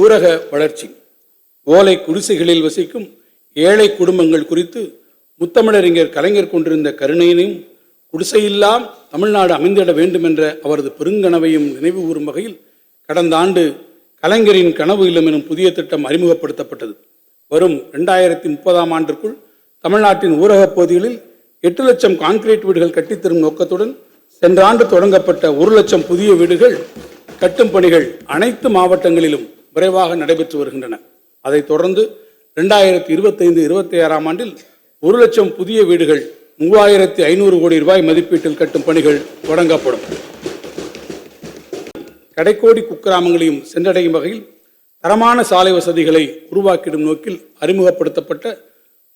ஊரக வளர்ச்சி. ஓலை குடிசைகளில் வசிக்கும் ஏழை குடும்பங்கள் குறித்து முத்தமிழறிஞர் கலைஞர் கொண்டிருந்த கருணையினையும் குடிசையில்லா தமிழ்நாடு அமைந்திட வேண்டும் என்ற அவரது பெருங்கனவையும் நினைவு கூறும் வகையில் கடந்த ஆண்டு கலைஞரின் கனவு இல்லம் எனும் புதிய திட்டம் அறிமுகப்படுத்தப்பட்டது. வரும் 2030ஆம் ஆண்டிற்குள் தமிழ்நாட்டின் ஊரகப் பகுதிகளில் 8 லட்சம் கான்கிரீட் வீடுகள் கட்டித்தரும் நோக்கத்துடன் சென்ற ஆண்டு தொடங்கப்பட்ட 1 லட்சம் புதிய வீடுகள் கட்டும் பணிகள் அனைத்து மாவட்டங்களிலும் விரைவாக நடைபெற்று வருகின்றன. அதைத் தொடர்ந்து 2025-26ஆம் ஆண்டில் 1 லட்சம் புதிய வீடுகள் 3500 கோடி ரூபாய் மதிப்பீட்டில் கட்டும் பணிகள் தொடங்கப்படும். கடைக்கோடி குக்கிராமங்களையும் சென்றடையும் வகையில் தரமான சாலை வசதிகளை உருவாக்கிடும் நோக்கில் அறிமுகப்படுத்தப்பட்ட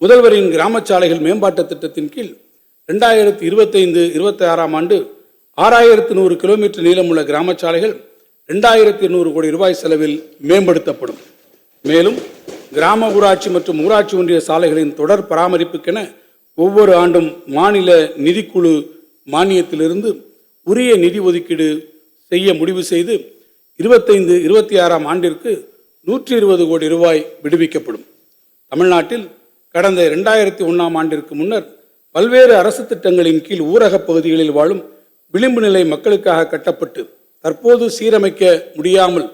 முதல்வரின் கிராம சாலைகள் மேம்பாட்டு திட்டத்தின் கீழ் 2025-26ஆம் ஆண்டு 6100 கிலோமீட்டர் நீளமுள்ள கிராம சாலைகள் 2200 கோடி ரூபாய் செலவில் மேம்படுத்தப்படும். மேலும் கிராம ஊராட்சி மற்றும் ஊராட்சி ஒன்றிய சாலைகளின் தொடர் பராமரிப்புக்கென ஒவ்வொரு ஆண்டும் மாநில நிதிக்குழு மானியத்திலிருந்து உரிய நிதி ஒதுக்கீடு செய்ய முடிவு செய்து 25-26ஆம் ஆண்டிற்கு 120 கோடி ரூபாய் விடுவிக்கப்படும். தமிழ்நாட்டில் கடந்த 2001ஆம் ஆண்டிற்கு முன்னர் பல்வேறு அரசு திட்டங்களின் கீழ் ஊரகப் பகுதிகளில் வாழும் விளிம்பு நிலை மக்களுக்காக கட்டப்பட்டு தற்போது சீரமைக்க முடியாமல்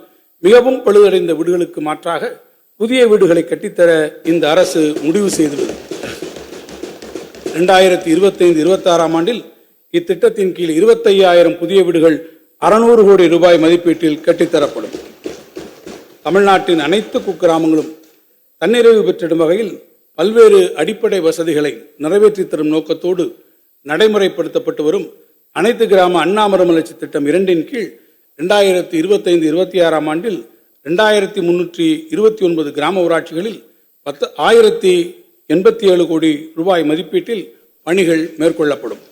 மிகவும் பழுதடைந்த வீடுகளுக்கு மாற்றாக புதிய வீடுகளை கட்டித்தர இந்த அரசு முடிவு செய்துள்ளது. 2025-26ஆம் ஆண்டில் இத்திட்டத்தின் கீழ் 25,000 புதிய வீடுகள் 600 கோடி ரூபாய் மதிப்பீட்டில் கட்டித்தரப்படும். தமிழ்நாட்டின் அனைத்து குக்கிராமங்களும் தன்னிறைவு பெற்றிடும் வகையில் பல்வேறு அடிப்படை வசதிகளை நிறைவேற்றி தரும் நோக்கத்தோடு நடைமுறைப்படுத்தப்பட்டு வரும் அனைத்து கிராம அண்ணா மறுமலர்ச்சி திட்டம் 2இன் கீழ் 2025-26ஆம் ஆண்டில் 2329 கிராம ஊராட்சிகளில் 1087 கோடி ரூபாய் மதிப்பீட்டில் பணிகள் மேற்கொள்ளப்படும்.